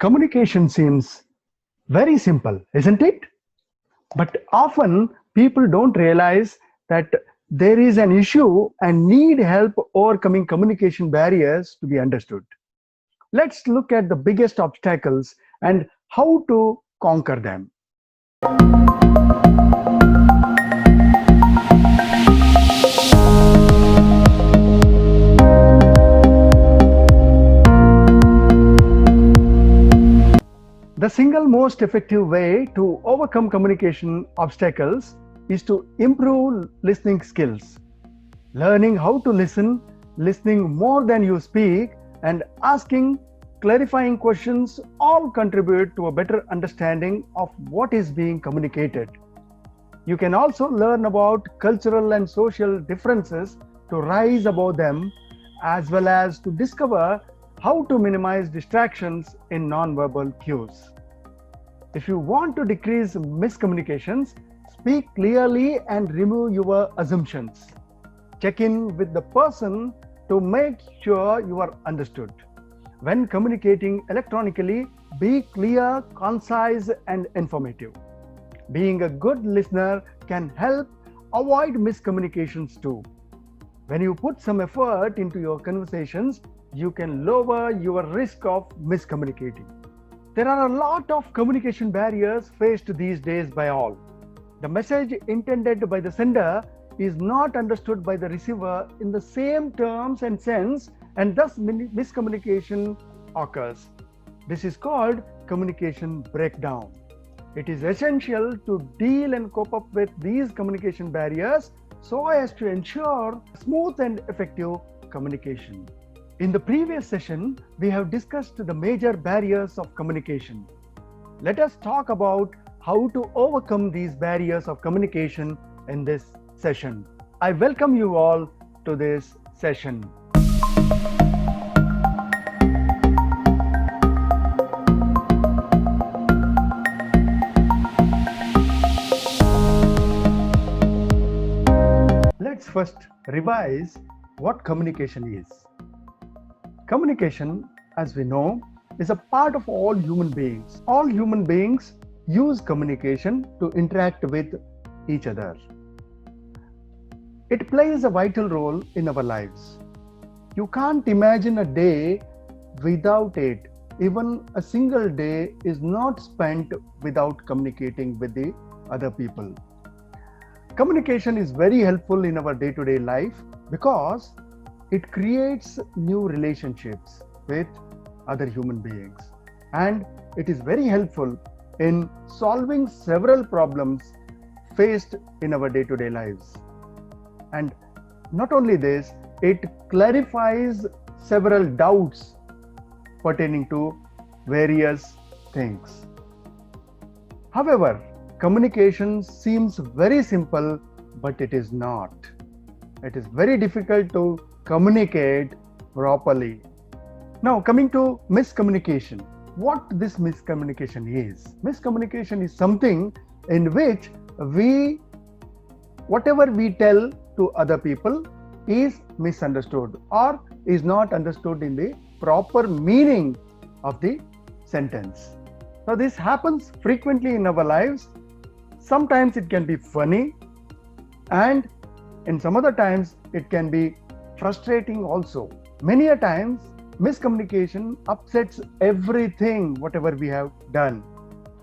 Communication seems very simple, isn't it? But often people don't realize that there is an issue and need help overcoming communication barriers to be understood. Let's look at the biggest obstacles and how to conquer them. The single most effective way to overcome communication obstacles is to improve listening skills. Learning how to listen, listening more than you speak, and asking clarifying questions all contribute to a better understanding of what is being communicated. You can also learn about cultural and social differences to rise above them, as well as to discover how to minimize distractions in nonverbal cues. If you want to decrease miscommunications, speak clearly and remove your assumptions. Check in with the person to make sure you are understood. When communicating electronically, be clear, concise, and informative. Being a good listener can help avoid miscommunications too. When you put some effort into your conversations, you can lower your risk of miscommunicating. There are a lot of communication barriers faced these days by all. The message intended by the sender is not understood by the receiver in the same terms and sense, and thus miscommunication occurs. This is called communication breakdown. It is essential to deal and cope up with these communication barriers so as to ensure smooth and effective communication. In the previous session, we have discussed the major barriers of communication. Let us talk about how to overcome these barriers of communication in this session. I welcome you all to this session. Let's first revise what communication is. Communication, as we know, is a part of all human beings. All human beings use communication to interact with each other. It plays a vital role in our lives. You can't imagine a day without it. Even a single day is not spent without communicating with the other people. Communication is very helpful in our day-to-day life because it creates new relationships with other human beings, and it is very helpful in solving several problems faced in our day-to-day lives. And not only this, it clarifies several doubts pertaining to various things. However, communication seems very simple, but it is not. It is very difficult to communicate properly. Now, coming to miscommunication. What this miscommunication is? Miscommunication is something in which whatever we tell to other people is misunderstood or is not understood in the proper meaning of the sentence. Now, this happens frequently in our lives. Sometimes it can be funny, and in some other times it can be frustrating also. Many a times miscommunication upsets everything whatever we have done.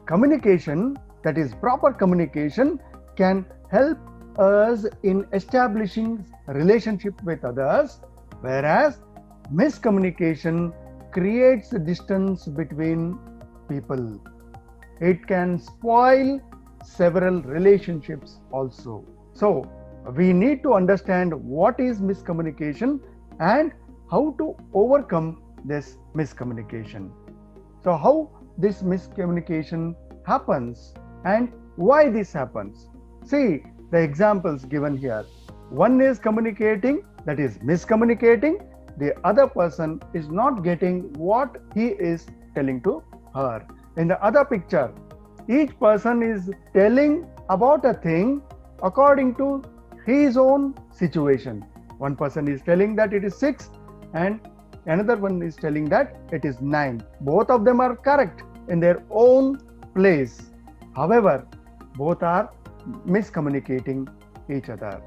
Communication, that is proper communication, can help us in establishing relationship with others, whereas miscommunication creates distance between people. It can spoil several relationships also. So we need to understand what is miscommunication and how to overcome this miscommunication. So how this miscommunication happens and why this happens? See the examples given here. One is communicating, that is miscommunicating. The other person is not getting what he is telling to her. In the other picture, each person is telling about a thing according to his own situation. One person is telling that it is 6 and Another one is telling that it is 9. Both of them are correct in their own place. However, both are miscommunicating each other.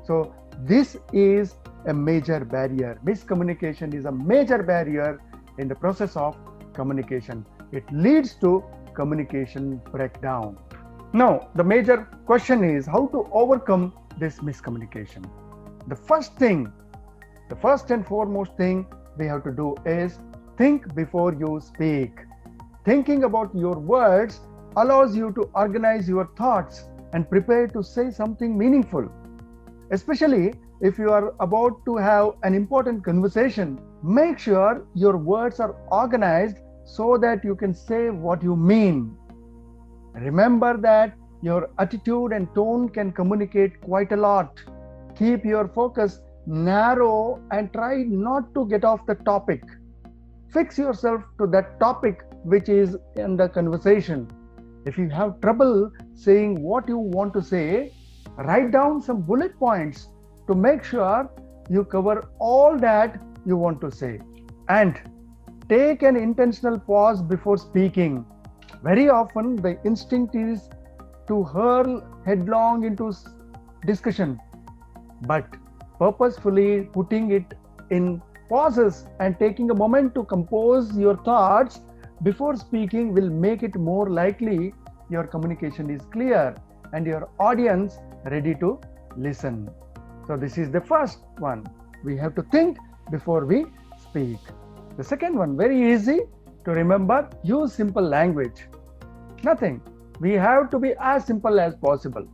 So this is a major barrier. Miscommunication is a major barrier in the process of communication. It leads to communication breakdown. Now, the major question is how to overcome this miscommunication. The first and foremost thing we have to do is think before you speak. Thinking about your words allows you to organize your thoughts and prepare to say something meaningful. Especially if you are about to have an important conversation, make sure your words are organized so that you can say what you mean. Remember that your attitude and tone can communicate quite a lot. Keep your focus narrow and try not to get off the topic. Fix yourself to that topic which is in the conversation. If you have trouble saying what you want to say, write down some bullet points to make sure you cover all that you want to say. And take an intentional pause before speaking. Very often the instinct is to hurl headlong into discussion, but purposefully putting it in pauses and taking a moment to compose your thoughts before speaking will make it more likely your communication is clear and your audience ready to listen. So this is the first one. We have to think before we speak. The second one, very easy to remember, use simple language. Nothing. We have to be as simple as possible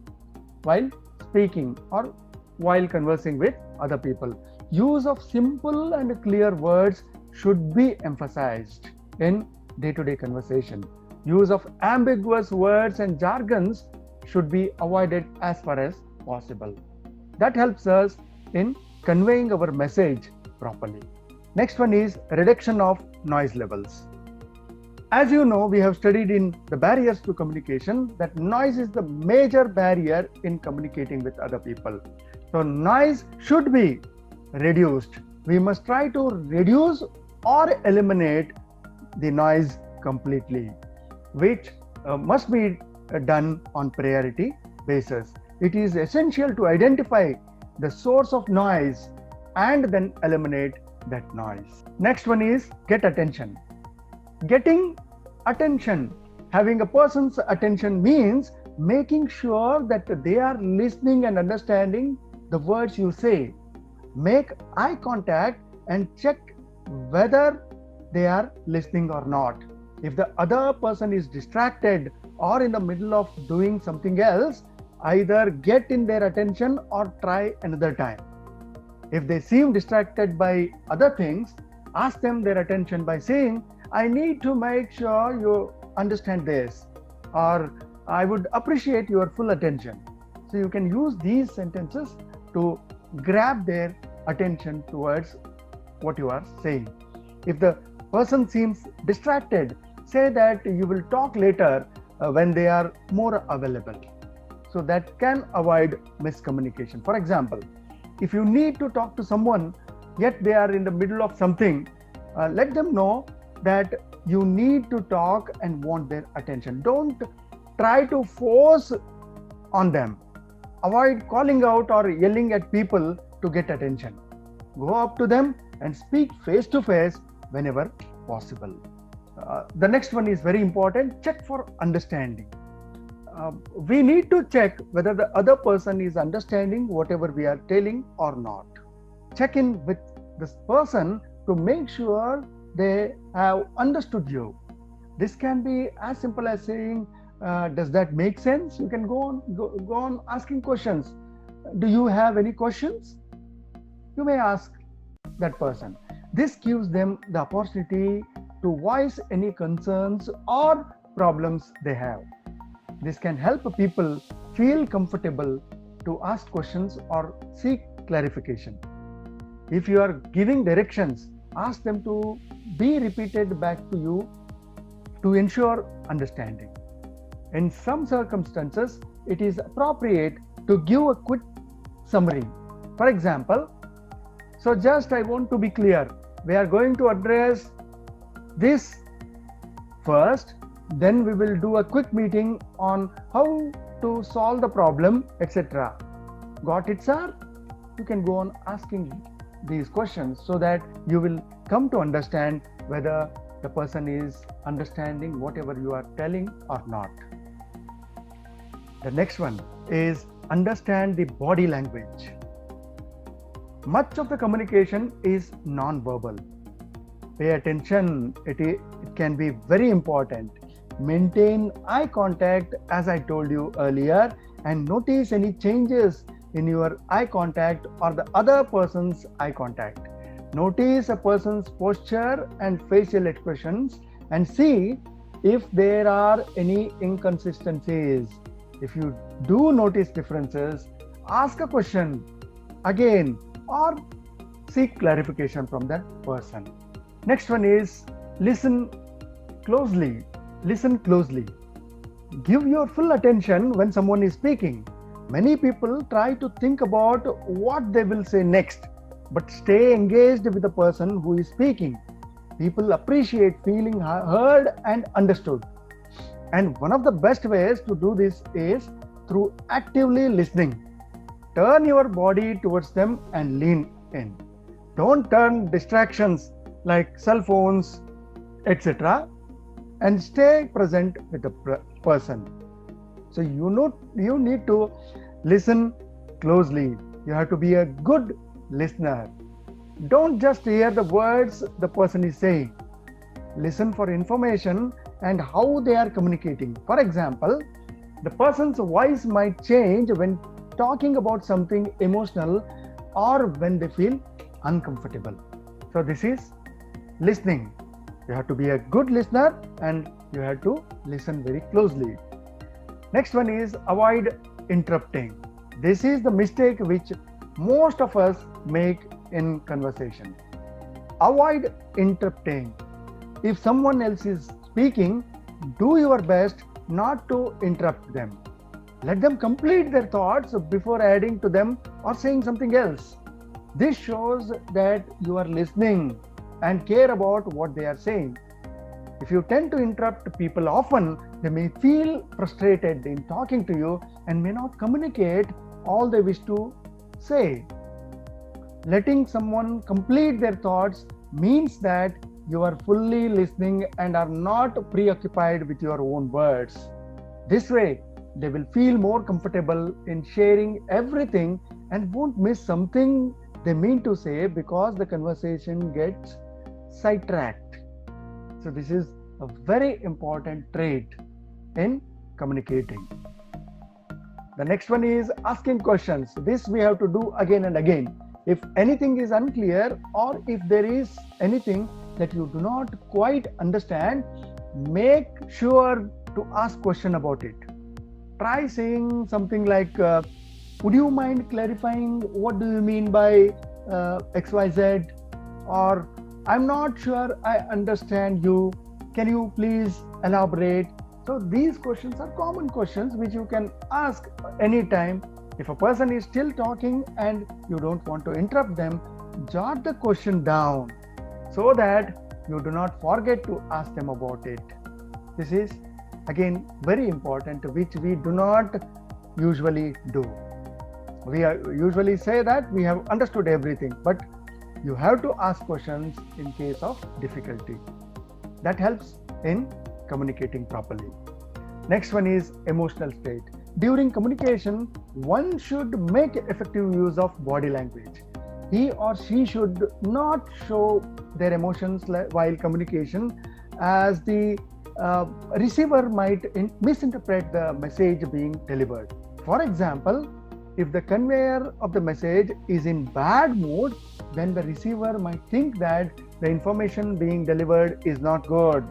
while speaking or while conversing with other people. Use of simple and clear words should be emphasized in day-to-day conversation. Use of ambiguous words and jargons should be avoided as far as possible. That helps us in conveying our message properly. Next one is reduction of noise levels. As you know, we have studied in the barriers to communication that noise is the major barrier in communicating with other people. So noise should be reduced. We must try to reduce or eliminate the noise completely, which must be done on priority basis. It is essential to identify the source of noise and then eliminate that noise. Next one is get attention. Getting attention, having a person's attention means making sure that they are listening and understanding the words you say. Make eye contact and check whether they are listening or not. If the other person is distracted or in the middle of doing something else, either get in their attention or try another time. If they seem distracted by other things, ask them their attention by saying, I need to make sure you understand this, or I would appreciate your full attention. So you can use these sentences to grab their attention towards what you are saying. If the person seems distracted, say that you will talk later when they are more available. So that can avoid miscommunication. For example, if you need to talk to someone yet they are in the middle of something, let them know that you need to talk and want their attention. Don't try to force on them. Avoid calling out or yelling at people to get attention. Go up to them and speak face to face whenever possible. The next one is very important. Check for understanding. We need to check whether the other person is understanding whatever we are telling or not. Check in with this person to make sure they have understood you. This can be as simple as saying, does that make sense? You can go on asking questions. Do you have any questions? You may ask that person. This gives them the opportunity to voice any concerns or problems they have. This can help people feel comfortable to ask questions or seek clarification. If you are giving directions, ask them to be repeated back to you to ensure understanding. In some circumstances, it is appropriate to give a quick summary. For example, so just I want to be clear, We are going to address this first, then we will do a quick meeting on how to solve the problem, etc. Got it, sir? You can go on asking these questions so that you will come to understand whether the person is understanding whatever you are telling or not. The next one is understand the body language. Much of the communication is non-verbal. Pay attention, it can be very important. Maintain eye contact as I told you earlier, and notice any changes in your eye contact or the other person's eye contact. Notice a person's posture and facial expressions and see if there are any inconsistencies. If you do notice differences, ask a question again or seek clarification from that person. Next one is listen closely. Listen closely. Give your full attention when someone is speaking. Many people try to think about what they will say next, but stay engaged with the person who is speaking. People appreciate feeling heard and understood. And one of the best ways to do this is through actively listening. Turn your body towards them and lean in. Don't turn distractions like cell phones, etc., and stay present with the person. So you need to listen closely. You have to be a good listener. Don't just hear the words the person is saying. Listen for information and how they are communicating. For example, the person's voice might change when talking about something emotional or when they feel uncomfortable. So this is listening. You have to be a good listener and you have to listen very closely. Next one is avoid interrupting. This is the mistake which most of us make in conversation. Avoid interrupting. If someone else is speaking, do your best not to interrupt them. Let them complete their thoughts before adding to them or saying something else. This shows that you are listening and care about what they are saying. If you tend to interrupt people often, they may feel frustrated in talking to you and may not communicate all they wish to say. Letting someone complete their thoughts means that you are fully listening and are not preoccupied with your own words. This way, they will feel more comfortable in sharing everything and won't miss something they mean to say because the conversation gets sidetracked. So this is a very important trait in communicating. The next one is asking questions. This we have to do again and again. If anything is unclear or if there is anything that you do not quite understand, make sure to ask question about it. Try saying something like, would you mind clarifying what do you mean by XYZ? Or I'm not sure I understand you. Can you please elaborate? So these questions are common questions which you can ask anytime. If a person is still talking and you don't want to interrupt them, jot the question down so that you do not forget to ask them about it. This is again very important, which we do not usually do. We usually say that we have understood everything, but you have to ask questions in case of difficulty. That helps in communicating properly. Next one is emotional state. During communication, one should make effective use of body language. He or she should not show their emotions while communication, as the receiver might misinterpret the message being delivered. For example, if the conveyor of the message is in bad mood, then the receiver might think that the information being delivered is not good.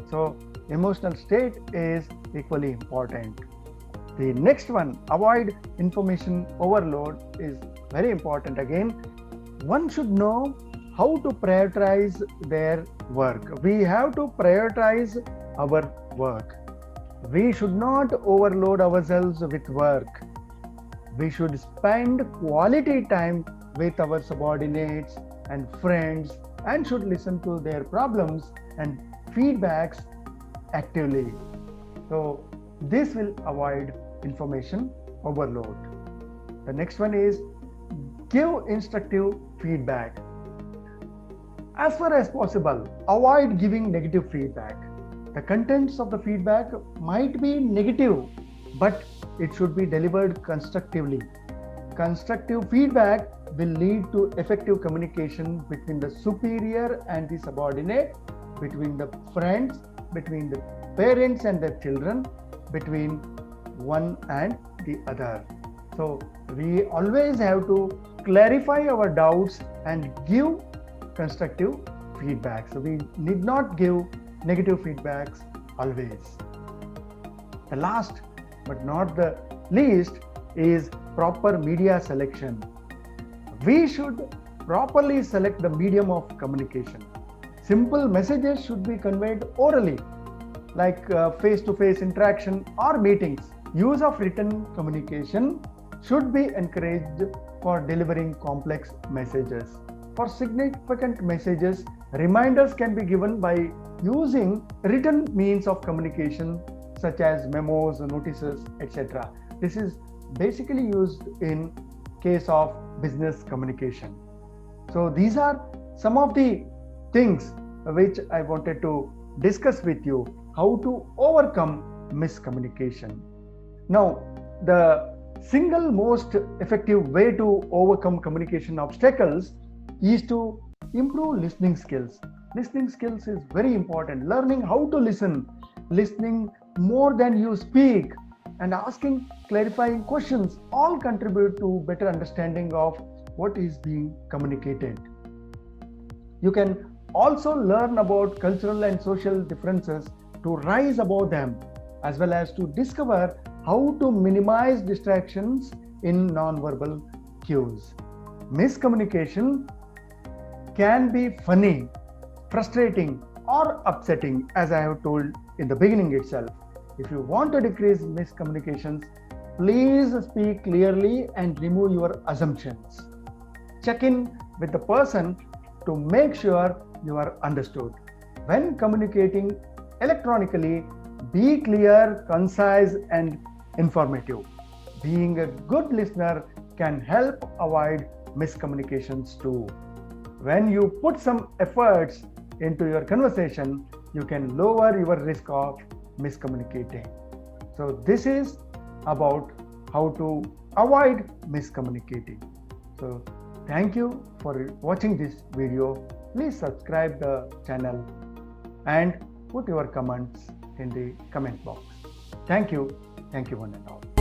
So emotional state is equally important. The next one, avoid information overload, is very important again. One should know how to prioritize their work. We have to prioritize our work. We should not overload ourselves with work. We should spend quality time with our subordinates and friends and should listen to their problems and feedbacks actively. So this will avoid information overload. The next one is give instructive feedback. As far as possible, avoid giving negative feedback. The contents of the feedback might be negative, but it should be delivered constructively. Constructive feedback will lead to effective communication between the superior and the subordinate, between the friends, between the parents and their children, between one and the other. So we always have to clarify our doubts and give constructive feedback. So we need not give negative feedbacks always. The last but not the least is proper media selection. We should properly select the medium of communication. Simple messages should be conveyed orally, like face-to-face interaction or meetings. Use of written communication should be encouraged for delivering complex messages. For significant messages, reminders can be given by using written means of communication such as memos, notices, etc. This is basically used in case of business communication. So these are some of the things which I wanted to discuss with you, how to overcome miscommunication. Now, the single most effective way to overcome communication obstacles is to improve listening skills. Listening skills is very important. Learning how to listen, listening more than you speak, and asking clarifying questions all contribute to better understanding of what is being communicated. You can also learn about cultural and social differences to rise above them, as well as to discover how to minimize distractions in non-verbal cues. Miscommunication can be funny, frustrating, or upsetting, as I have told in the beginning itself. If you want to decrease miscommunications, please speak clearly and remove your assumptions. Check in with the person to make sure you are understood. When communicating electronically, be clear, concise, and informative. Being a good listener can help avoid miscommunications too. When you put some efforts into your conversation, you can lower your risk of miscommunicating. So this is about how to avoid miscommunicating. So thank you for watching this video. Please subscribe the channel and put your comments in the comment box. Thank you one and all.